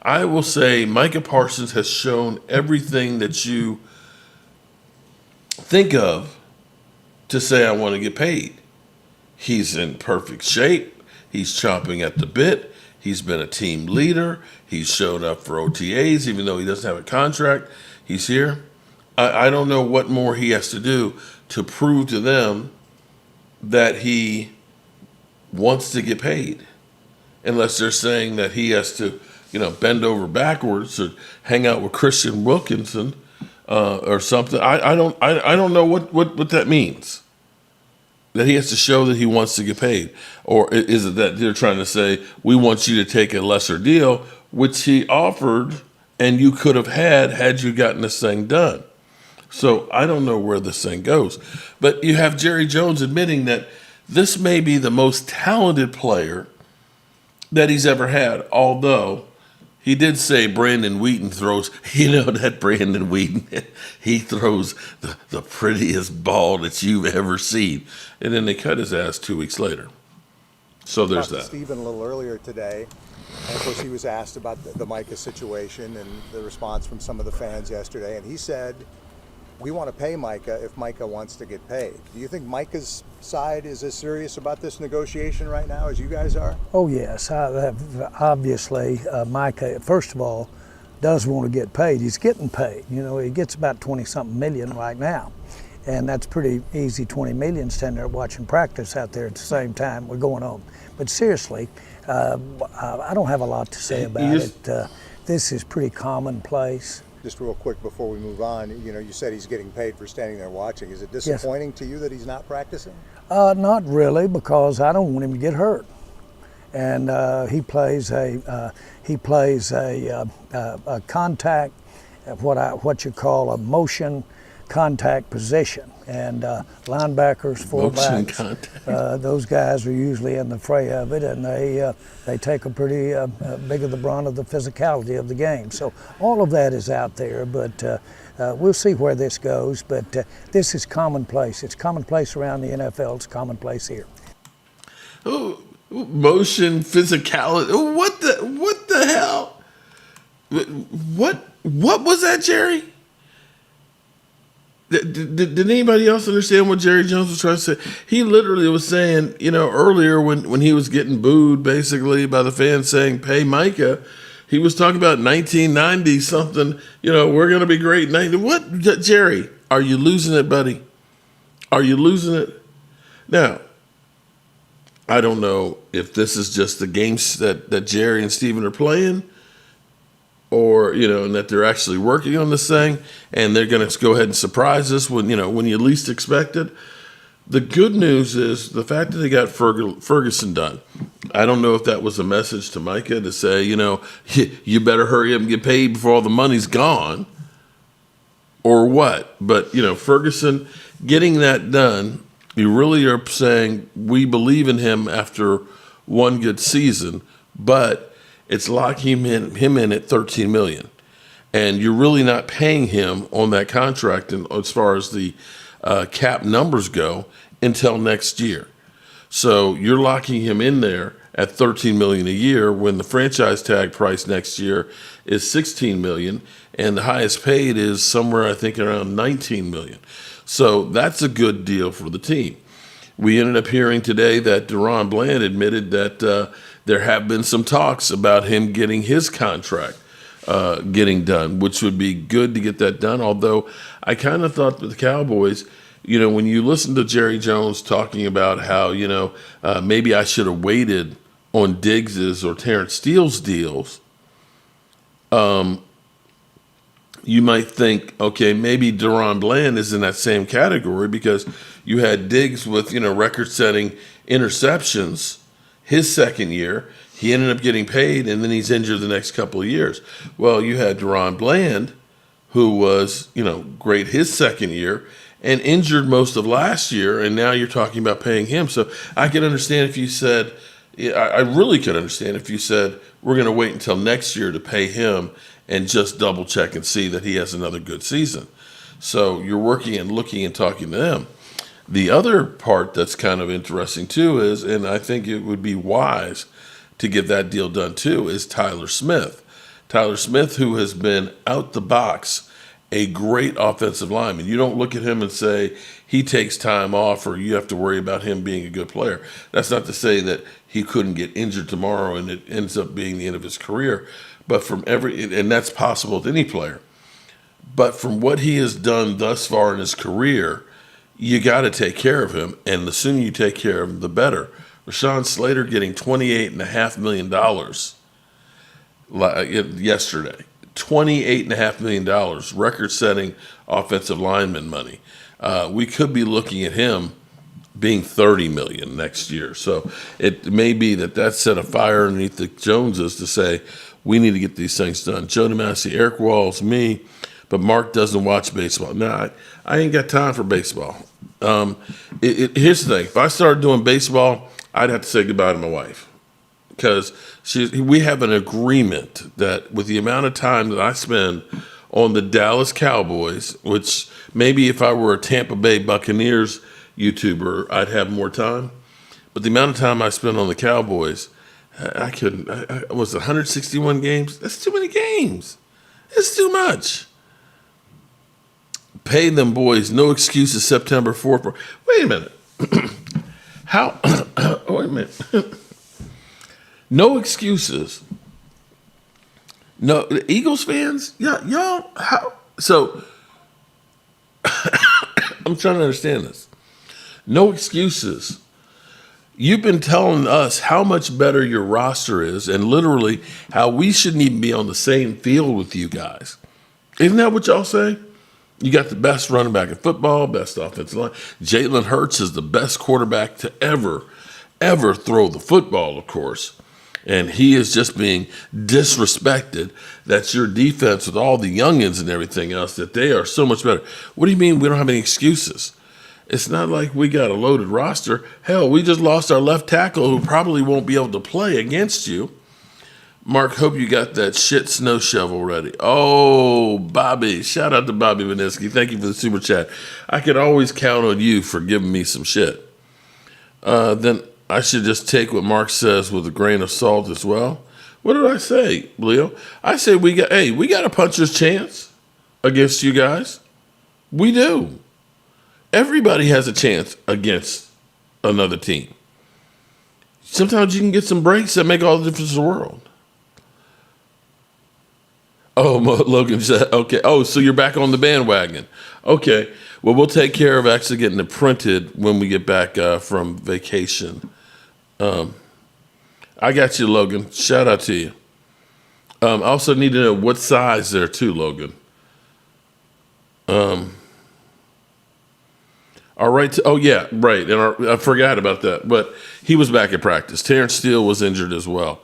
Speaker 4: I will say Micah Parsons has shown everything that you think of to say I want to get paid. He's in perfect shape. He's chomping at the bit. He's been a team leader. He's showed up for OTAs, even though he doesn't have a contract. He's here. I don't know what more he has to do to prove to them that he wants to get paid, unless they're saying that he has to, bend over backwards or hang out with Christian Wilkins or something. I don't know what that means. That he has to show that he wants to get paid, or is it that they're trying to say we want you to take a lesser deal, which he offered and you could have had you gotten this thing done. So I don't know where this thing goes, but you have Jerry Jones admitting that this may be the most talented player that he's ever had, although he did say Brandon Wheaton throws, that Brandon Wheaton, he throws the prettiest ball that you've ever seen. And then they cut his ass 2 weeks later. So there's that.
Speaker 13: Stephen a little earlier today, and of course he was asked about the Micah situation and the response from some of the fans yesterday, and he said, we want to pay Micah if Micah wants to get paid. Do you think Micah's side is as serious about this negotiation right now as you guys are?
Speaker 14: Oh, yes. Obviously, Micah, first of all, does want to get paid. He's getting paid. He gets about 20-something million right now. And that's pretty easy, 20 million standing there watching practice out there at the same time we're going on. But seriously, I don't have a lot to say about it. This is pretty commonplace.
Speaker 13: Just real quick before we move on, you said he's getting paid for standing there watching. Is it disappointing to you that he's not practicing?
Speaker 14: Not really, because I don't want him to get hurt. And he plays a contact, what you call a motion contact position, and linebackers, fullbacks, those guys are usually in the fray of it, and they take a pretty big of the brunt of the physicality of the game. So all of that is out there, but we'll see where this goes. But this is commonplace. It's commonplace around the NFL. It's commonplace here.
Speaker 4: Oh, motion physicality. What the hell? What was that, Jerry? Did anybody else understand what Jerry Jones was trying to say? He literally was saying, earlier when he was getting booed basically by the fans saying, pay Micah, he was talking about 1990 something, we're going to be great. What, Jerry, are you losing it, buddy? Are you losing it? Now, I don't know if this is just the games that Jerry and Steven are playing, or, and that they're actually working on this thing and they're going to go ahead and surprise us when you least expect it. The good news is the fact that they got Ferguson done. I don't know if that was a message to Micah to say, you better hurry up and get paid before all the money's gone or what. But, Ferguson getting that done, you really are saying we believe in him after one good season, but it's locking him in at $13 million. And you're really not paying him on that contract and as far as the cap numbers go until next year. So you're locking him in there at $13 million a year when the franchise tag price next year is $16 million and the highest paid is somewhere I think around $19 million. So that's a good deal for the team. We ended up hearing today that DaRon Bland admitted that there have been some talks about him getting his contract getting done, which would be good to get that done. Although I kind of thought that the Cowboys, when you listen to Jerry Jones talking about how, maybe I should have waited on Diggs's or Terrence Steele's deals, you might think, okay, maybe DaRon Bland is in that same category because you had Diggs with, record-setting interceptions his second year. He ended up getting paid, and then he's injured the next couple of years. Well, you had DaRon Bland, who was, great his second year and injured most of last year, and now you're talking about paying him. So I could understand if you said, I really could understand if you said, we're going to wait until next year to pay him and just double check and see that he has another good season. So you're working and looking and talking to them. The other part that's kind of interesting too is, and I think it would be wise to get that deal done too, is Tyler Smith. Tyler Smith, who has been out the box a great offensive lineman. You don't look at him and say he takes time off or you have to worry about him being a good player. That's not to say that he couldn't get injured tomorrow and it ends up being the end of his career. But and that's possible with any player. But from what he has done thus far in his career, you got to take care of him. And the sooner you take care of him, the better. Rashawn Slater getting $28.5 million yesterday. $28.5 million, record-setting offensive lineman money. We could be looking at him being $30 million next year. So it may be that set a fire underneath the Joneses to say, we need to get these things done. Joe DeMasi, Eric Walls, me, but Mark doesn't watch baseball. No, I ain't got time for baseball. Here's the thing. If I started doing baseball, I'd have to say goodbye to my wife. Because we have an agreement that with the amount of time that I spend on the Dallas Cowboys, which maybe if I were a Tampa Bay Buccaneers YouTuber, I'd have more time. But the amount of time I spend on the Cowboys, I couldn't. Was it 161 games? That's too many games. It's too much. Pay them boys. No excuses. September 4th. Wait a minute. How? Wait a minute. No excuses. No, the Eagles fans, y'all. How? So I'm trying to understand this. No excuses. You've been telling us how much better your roster is and literally how we shouldn't even be on the same field with you guys. Isn't that what y'all say? You got the best running back in football, best offensive line. Jalen Hurts is the best quarterback to ever throw the football, of course. And he is just being disrespected. That's your defense with all the youngins and everything else, that they are so much better. What do you mean we don't have any excuses? It's not like we got a loaded roster. Hell, we just lost our left tackle who probably won't be able to play against you. Mark, hope you got that shit snow shovel ready. Oh, Bobby. Shout out to Bobby Vineski. Thank you for the super chat. I can always count on you for giving me some shit. Then I should just take what Mark says with a grain of salt as well. What did I say, Leo? I said we got a puncher's chance against you guys. We do. Everybody has a chance against another team. Sometimes you can get some breaks that make all the difference in the world. Oh, Logan said, okay. Oh, so you're back on the bandwagon. Okay. Well, we'll take care of actually getting it printed when we get back from vacation. I got you, Logan. Shout out to you. I also need to know what size there too, Logan. All right. Oh, yeah, right. And I forgot about that. But he was back at practice. Terrence Steele was injured as well,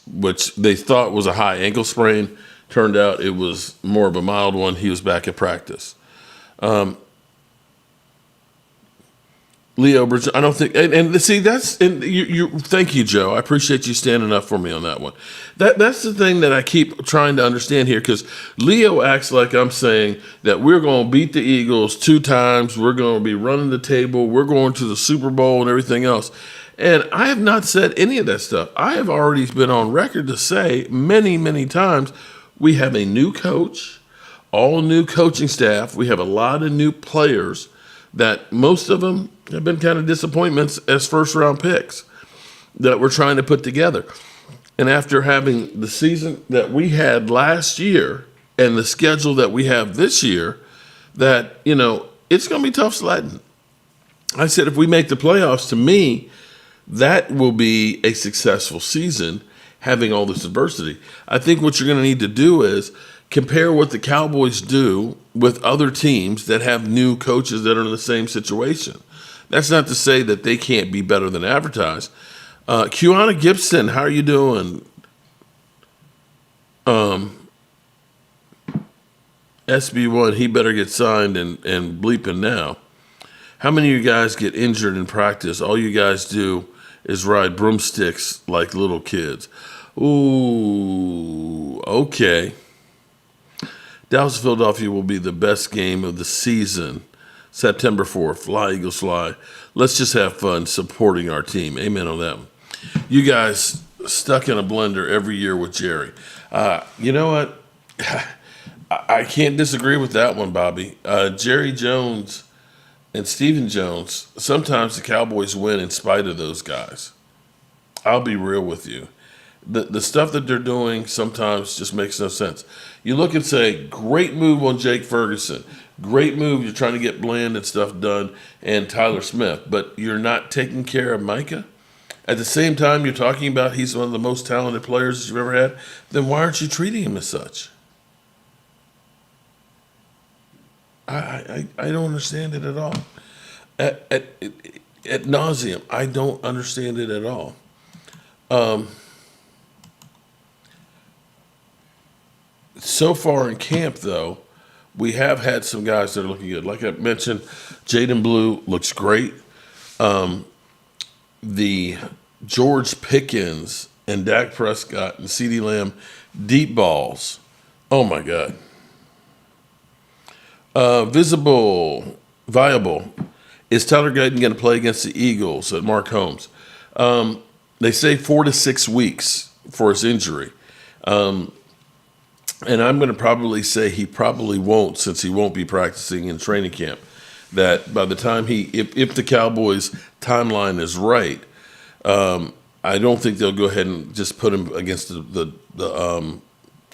Speaker 4: which they thought was a high ankle sprain. Turned out it was more of a mild one. He was back at practice. Leo Bridge, I don't think, and see, thank you, Joe. I appreciate you standing up for me on that one. That's the thing that I keep trying to understand here, because Leo acts like I'm saying that we're going to beat the Eagles 2 times, we're going to be running the table, we're going to the Super Bowl and everything else. And I have not said any of that stuff. I have already been on record to say many, many times, we have a new coach, all new coaching staff, we have a lot of new players that most of them have been kind of disappointments as first-round picks that we're trying to put together. And after having the season that we had last year and the schedule that we have this year, that, it's going to be tough sledding. I said if we make the playoffs, to me, that will be a successful season, having all this adversity. I think what you're going to need to do is compare what the Cowboys do with other teams that have new coaches that are in the same situation. That's not to say that they can't be better than advertised. Kiana Gibson, how are you doing? SB1, he better get signed and bleeping now. How many of you guys get injured in practice? All you guys do is ride broomsticks like little kids. Ooh, okay. Dallas Philadelphia will be the best game of the season. September 4th. Fly, Eagles, fly. Let's just have fun supporting our team. Amen on that one. You guys stuck in a blender every year with Jerry. You know what? I can't disagree with that one, Bobby. Jerry Jones and Stephen Jones, sometimes the Cowboys win in spite of those guys. I'll be real with you. The stuff that they're doing sometimes just makes no sense. You look and say, great move on Jake Ferguson. Great move. You're trying to get Bland and stuff done and Tyler Smith, but you're not taking care of Micah. At the same time, you're talking about he's one of the most talented players you've ever had. Then why aren't you treating him as such? I don't understand it at all. At nauseum, I don't understand it at all. So far in camp, though, we have had some guys that are looking good. Like I mentioned, Jaden Blue looks great. The George Pickens and Dak Prescott and CeeDee Lamb deep balls. Oh, my God. Viable. Is Tyler Guyton going to play against the Eagles at Mark Holmes? They say 4 to 6 weeks for his injury. And I'm going to probably say he probably won't, since he won't be practicing in training camp. That by the time if the Cowboys' timeline is right, I don't think they'll go ahead and just put him against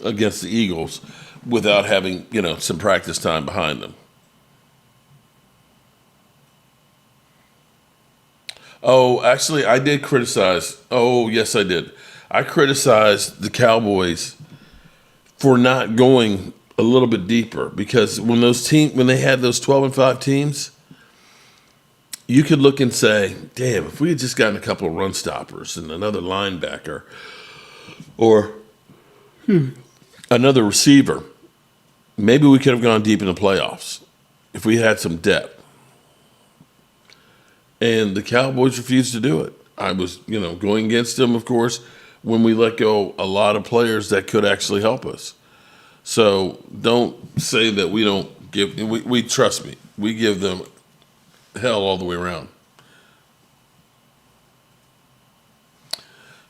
Speaker 4: against the Eagles without having some practice time behind them. Oh, actually, I did criticize. Oh, yes, I did. I criticized the Cowboys for not going a little bit deeper, because when they had those 12-5 teams, you could look and say, damn, if we had just gotten a couple of run stoppers and another linebacker or another receiver, maybe we could have gone deep in the playoffs if we had some depth. And the Cowboys refused to do it. I was, going against them, of course, when we let go a lot of players that could actually help us. So don't say that we don't give. We trust me. We give them hell all the way around.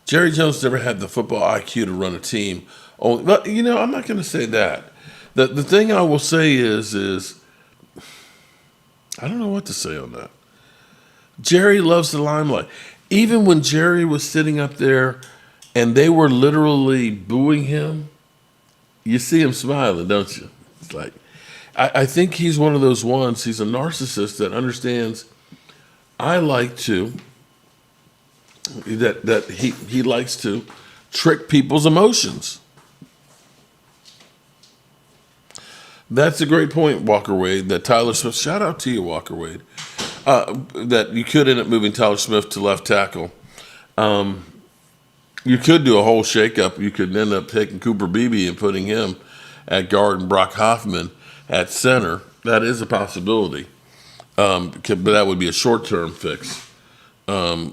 Speaker 4: Jerry Jones never had the football IQ to run a team. But I'm not going to say that. The thing I will say is I don't know what to say on that. Jerry loves the limelight. Even when Jerry was sitting up there and they were literally booing him, you see him smiling, don't you? It's like, I think he's one of those ones, he's a narcissist that understands he likes to trick people's emotions. That's a great point, Walker Wade, that Tyler Smith, shout out to you, Walker Wade, that you could end up moving Tyler Smith to left tackle. You could do a whole shakeup. You could end up taking Cooper Beebe and putting him at guard and Brock Hoffman at center. That is a possibility, but that would be a short-term fix. Now,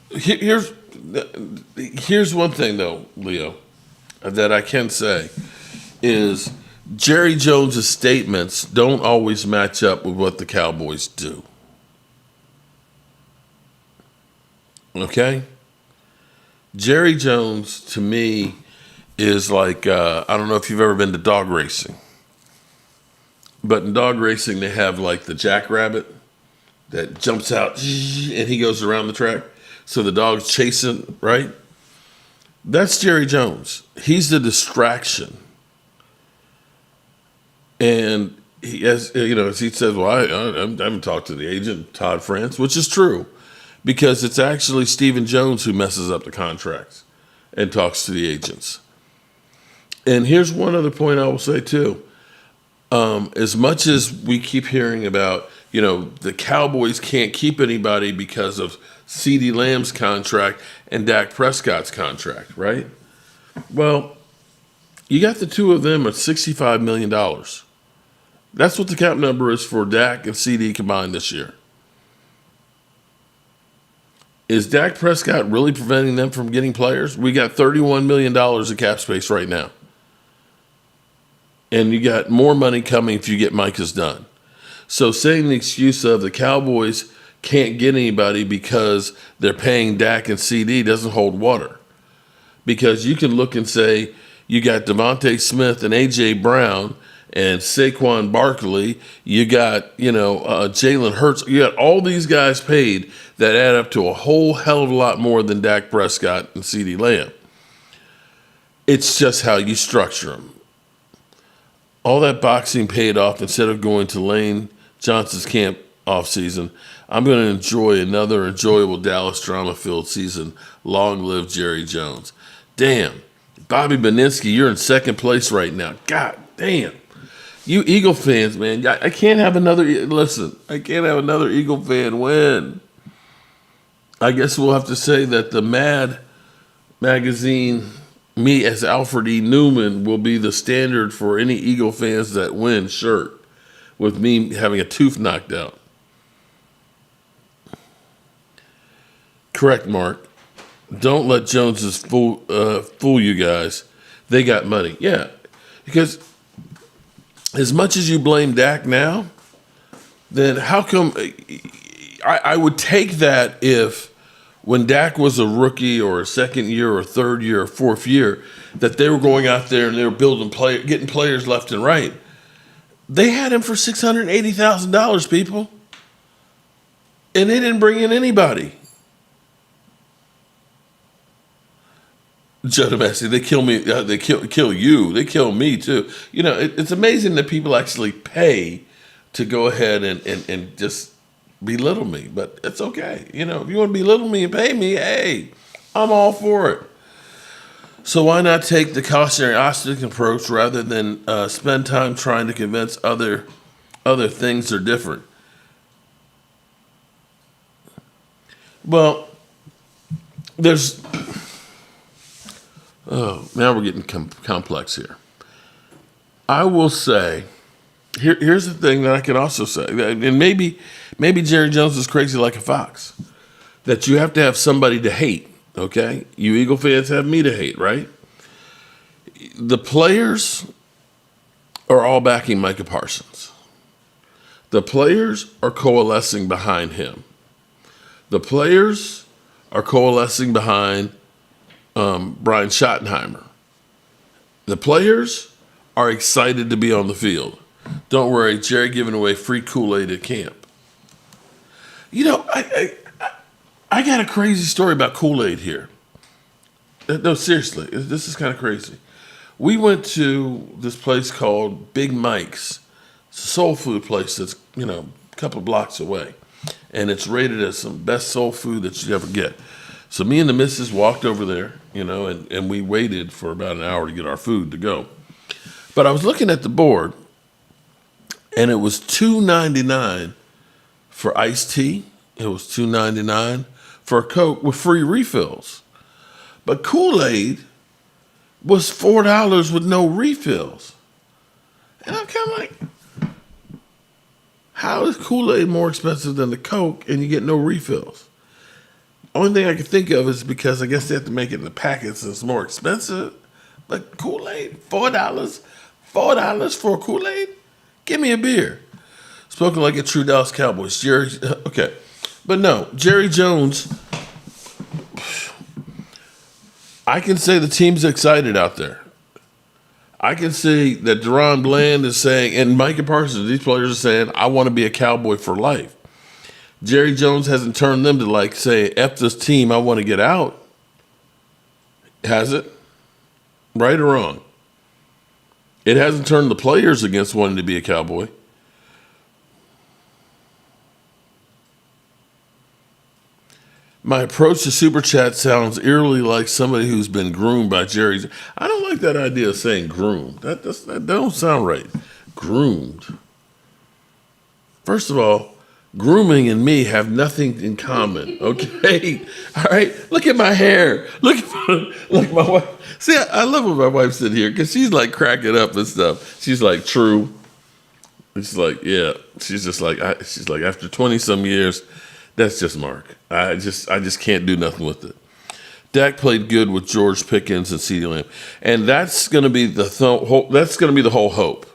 Speaker 4: here's one thing, though, Leo, that I can say is Jerry Jones's statements don't always match up with what the Cowboys do. Okay? Jerry Jones, to me, is like, I don't know if you've ever been to dog racing, but in dog racing, they have like the jackrabbit that jumps out and he goes around the track. So the dog's chasing, right? That's Jerry Jones. He's the distraction. And he, as he says, well, I haven't talked to the agent, Todd France, which is true, because it's actually Stephen Jones who messes up the contracts and talks to the agents. And here's one other point I will say too. As much as we keep hearing about, the Cowboys can't keep anybody because of CeeDee Lamb's contract and Dak Prescott's contract, right? Well, you got the two of them at $65 million. That's what the cap number is for Dak and CeeDee combined this year. Is Dak Prescott really preventing them from getting players? We got $31 million of cap space right now. And you got more money coming if you get Micah's done. So saying the excuse of the Cowboys can't get anybody because they're paying Dak and CD doesn't hold water. Because you can look and say you got Devontae Smith and A.J. Brown and Saquon Barkley. You got, Jalen Hurts. You got all these guys paid that add up to a whole hell of a lot more than Dak Prescott and CeeDee Lamb. It's just how you structure them. All that boxing paid off. Instead of going to Lane Johnson's camp offseason, I'm going to enjoy another enjoyable Dallas drama-filled season. Long live Jerry Jones. Damn. Bobby Beninsky, you're in second place right now. God damn. You Eagle fans, man. I can't have another Eagle fan win. I guess we'll have to say that the Mad magazine, me as Alfred E. Newman, will be the standard for any Eagle fans that win shirt, with me having a tooth knocked out. Correct, Mark. Don't let Joneses fool you guys. They got money. Yeah, because as much as you blame Dak now, then how come I would take that if when Dak was a rookie or a second year or third year or fourth year, that they were going out there and they were building getting players left and right. They had him for $680,000, people. And they didn't bring in anybody. Joe DeMassi, they kill me. They kill you. They kill me too. It's amazing that people actually pay to go ahead and just belittle me. But it's okay. If you want to belittle me and pay me, hey, I'm all for it. So why not take the cautionary ostrich approach rather than spend time trying to convince other things are different? Well, there's. Oh, now we're getting complex here. I will say, here's the thing that I can also say, and maybe Jerry Jones is crazy like a fox, that you have to have somebody to hate, okay? You Eagle fans have me to hate, right? The players are all backing Micah Parsons. The players are coalescing behind him. The players are coalescing behind Brian Schottenheimer. The players are excited to be on the field. Don't worry, Jerry giving away free Kool-Aid at camp. I got a crazy story about Kool-Aid here. No, seriously, this is kind of crazy. We went to this place called Big Mike's. It's a soul food place that's, a couple of blocks away. and it's rated as some best soul food that you ever get. So me and the missus walked over there, and we waited for about an hour to get our food to go. But I was looking at the board, and it was $2.99 for iced tea. It was $2.99 for a Coke with free refills. But Kool-Aid was $4 with no refills. And I'm kind of like, how is Kool-Aid more expensive than the Coke and you get no refills? Only thing I can think of is because I guess they have to make it in the packets and it's more expensive. But Kool-Aid, $4 for a Kool-Aid? Give me a beer. Spoken like a true Dallas Cowboys. Okay. But no, Jerry Jones, I can say the team's excited out there. I can see that Deron Bland is saying, and Micah Parsons, these players are saying, I want to be a Cowboy for life. Jerry Jones hasn't turned them to say, F this team, I want to get out. Has it? Right or wrong? It hasn't turned the players against wanting to be a Cowboy. My approach to Super Chat sounds eerily like somebody who's been groomed by Jerry. I don't like that idea of saying groomed. That don't sound right. Groomed. First of all, grooming and me have nothing in common, okay? All right? Look at my hair. Look at my wife. See, I love when my wife sit here because she's cracking up and stuff. She's like, true. She's like, yeah. She's just like, after 20-some years, that's just Mark. I just can't do nothing with it. Dak played good with George Pickens and CeeDee Lamb, and that's going to be the whole hope.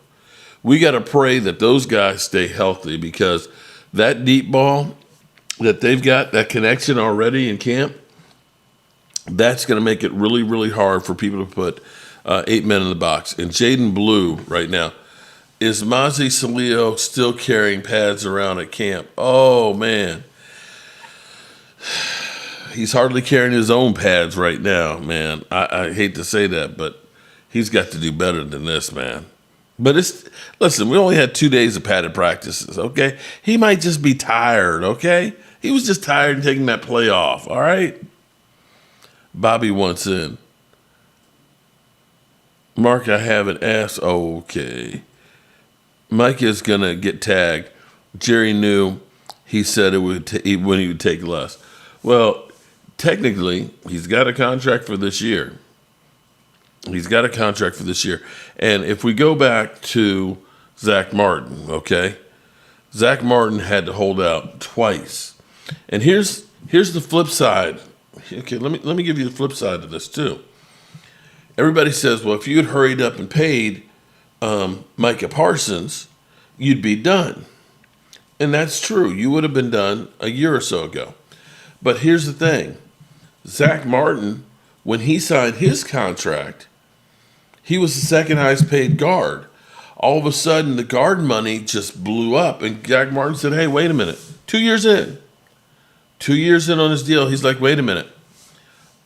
Speaker 4: We got to pray that those guys stay healthy because that deep ball that they've got, that connection already in camp, that's going to make it really, really hard for people to put 8 men in the box. And Jaden Blue right now, is Mazi Salio still carrying pads around at camp? Oh, man. He's hardly carrying his own pads right now, man. I hate to say that, but he's got to do better than this, man. But listen, we only had 2 days of padded practices, okay? He might just be tired, okay? He was just tired and taking that play off, all right? Bobby wants in. Mark, I haven't asked. Oh, okay. Mike is going to get tagged. Jerry knew. He said when he would take less. Well, technically, he's got a contract for this year. And if we go back to Zach Martin, okay? Zach Martin had to hold out twice. And here's the flip side. Okay, let me give you the flip side of this too. Everybody says, well, if you had hurried up and paid Micah Parsons, you'd be done. And that's true. You would have been done a year or so ago. But here's the thing. Zach Martin, when he signed his contract, he was the second highest paid guard. All of a sudden, the guard money just blew up. And Zach Martin said, hey, wait a minute. 2 years in. 2 years in on his deal, he's like, wait a minute.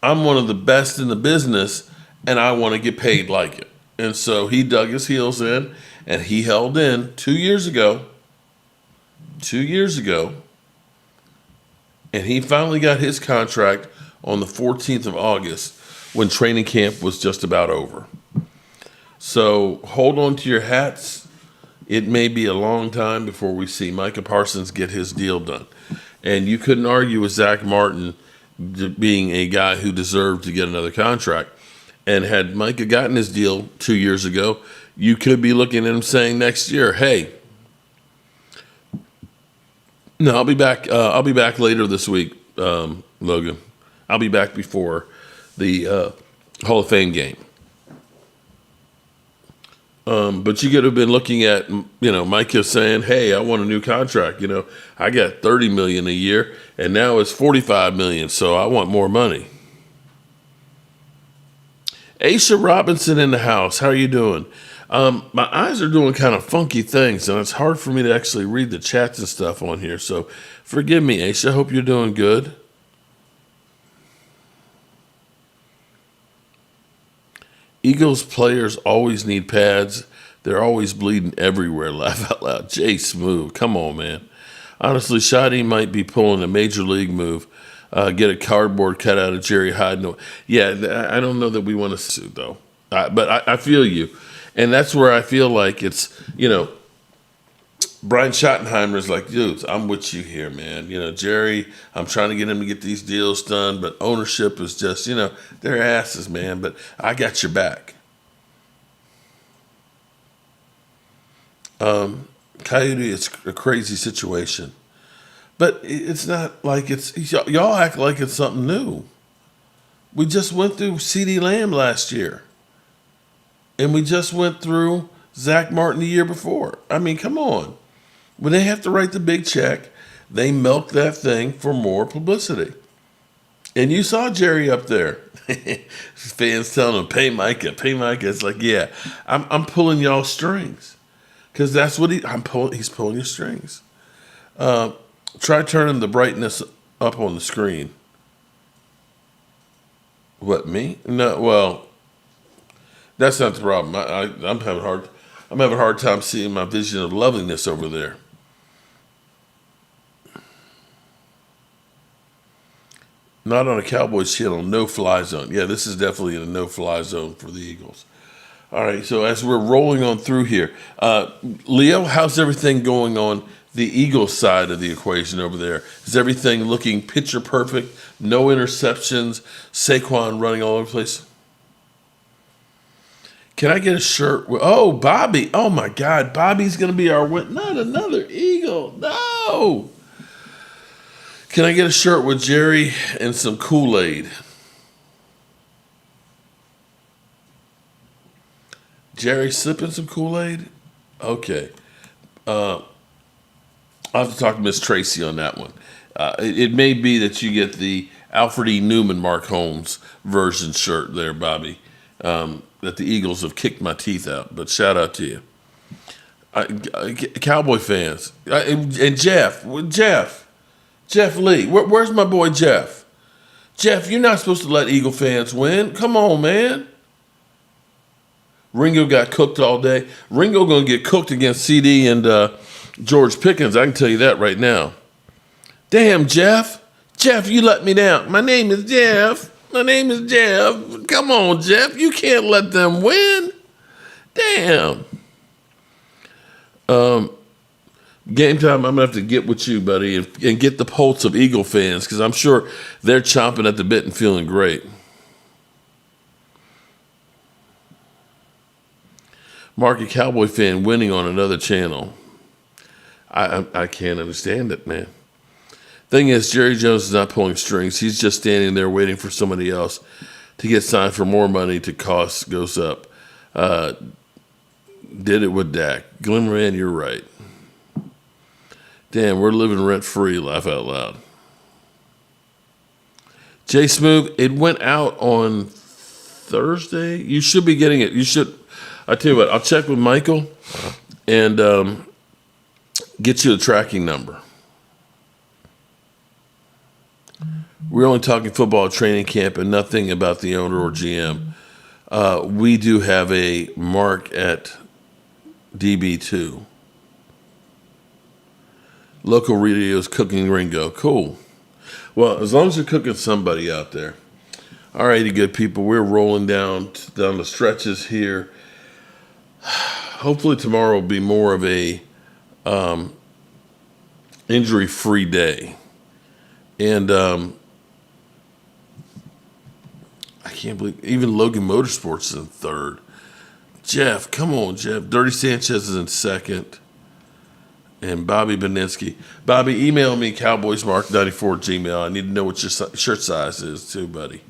Speaker 4: I'm one of the best in the business, and I want to get paid like it. And so he dug his heels in, and he held in 2 years ago. 2 years ago. And he finally got his contract on the 14th of August when training camp was just about over. So hold on to your hats. It may be a long time before we see Micah Parsons get his deal done. And you couldn't argue with Zach Martin being a guy who deserved to get another contract. And had Micah gotten his deal 2 years ago, you could be looking at him saying next year, hey, no, I'll be back. I'll be back later this week, Logan. I'll be back before the Hall of Fame game. But you could have been looking at, Micah saying, hey, I want a new contract. I got $30 million a year, and now it's $45 million, so I want more money. Aisha Robinson in the house. How are you doing? My eyes are doing kind of funky things, and it's hard for me to actually read the chats and stuff on here. So forgive me, Aisha. I hope you're doing good. Eagles players always need pads. They're always bleeding everywhere. Laugh out loud. Jay Smooth. Come on, man. Honestly, Shotty might be pulling a major league move. Get a cardboard cutout of Jerry Hyde. No, yeah, I don't know that we want to sue, though. But I feel you. And that's where I feel like it's, Brian Schottenheimer's like, dude, I'm with you here, man. Jerry, I'm trying to get him to get these deals done, but ownership is just, they're asses, man. But I got your back. Coyote, it's a crazy situation. But it's not like y'all act like it's something new. We just went through CeeDee Lamb last year. And we just went through Zach Martin the year before. I mean, come on. When they have to write the big check, they milk that thing for more publicity. And you saw Jerry up there. Fans telling him, pay Micah, pay Micah. It's like, yeah, I'm pulling y'all strings. Because that's what he's pulling your strings. Try turning the brightness up on the screen. What, me? No, well, that's not the problem. I'm having a hard time seeing my vision of loveliness over there. Not on a Cowboys channel, no-fly zone. Yeah, this is definitely in a no-fly zone for the Eagles. All right, so as we're rolling on through here, Leo, how's everything going on the Eagles side of the equation over there? Is everything looking picture perfect? No interceptions? Saquon running all over the place? Can I get a shirt? Bobby. Oh, my God. Bobby's going to be our win. Not another Eagle. No. Can I get a shirt with Jerry and some Kool-Aid? Jerry sipping some Kool-Aid? Okay. I'll have to talk to Miss Tracy on that one. It may be that you get the Alfred E. Newman Mark Holmes version shirt there, Bobby, that the Eagles have kicked my teeth out. But shout out to you. Cowboy fans. And Jeff Lee. Where's my boy Jeff? Jeff, you're not supposed to let Eagle fans win. Come on, man. Ringo got cooked all day. Ringo going to get cooked against CD and George Pickens. I can tell you that right now. Damn, Jeff. Jeff, you let me down. My name is Jeff. Come on, Jeff. You can't let them win. Damn. Game time, I'm going to have to get with you, buddy, and get the pulse of Eagle fans because I'm sure they're chomping at the bit and feeling great. Market Cowboy fan winning on another channel. I can't understand it, man. Thing is, Jerry Jones is not pulling strings. He's just standing there waiting for somebody else to get signed for more money to cost goes up. Did it with Dak. Glenn Moran, you're right. Damn, we're living rent-free, laugh out loud. Jay Smooth, it went out on Thursday. You should be getting it. You should. I tell you what, I'll check with Michael and get you the tracking number. We're only talking football training camp and nothing about the owner or GM. We do have a mark at DB2. Local radio's cooking Ringo. Cool. Well, as long as you're cooking somebody out there. All righty, good people. We're rolling down the stretches here. Hopefully tomorrow will be more of a injury-free day. And I can't believe even Logan Motorsports is in third. Jeff, come on, Jeff. Dirty Sanchez is in second. And Bobby Beninsky. Bobby, email me, cowboysmark94@gmail. I need to know what your shirt size is too, buddy.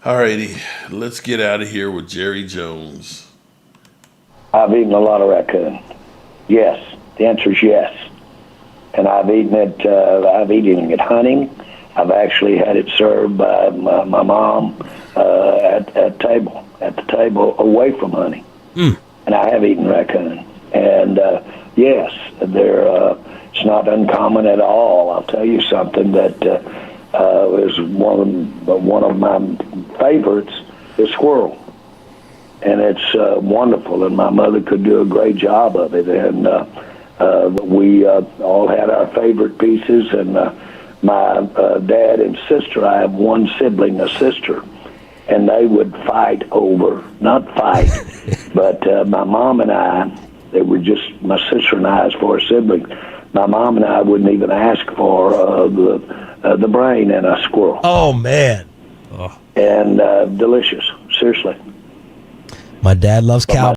Speaker 4: All righty, let's get out of here with Jerry Jones.
Speaker 15: I've eaten a lot of raccoon. Yes, the answer is yes. And I've eaten it. I've eaten it hunting. I've actually had it served by my mom at the table away from hunting. And I have eaten raccoon. And yes, it's not uncommon at all. I'll tell you something that is one of my favorites is squirrel. And it's wonderful, and my mother could do a great job of it. And We all had our favorite pieces, and my dad and sister, I have one sibling, a sister, and they would fight over, not fight, but my mom and I, they were just, my sister and I as far as siblings, my mom and I wouldn't even ask for the brain in a squirrel.
Speaker 16: Oh, man.
Speaker 15: And delicious, seriously.
Speaker 16: My dad loves Cowboys.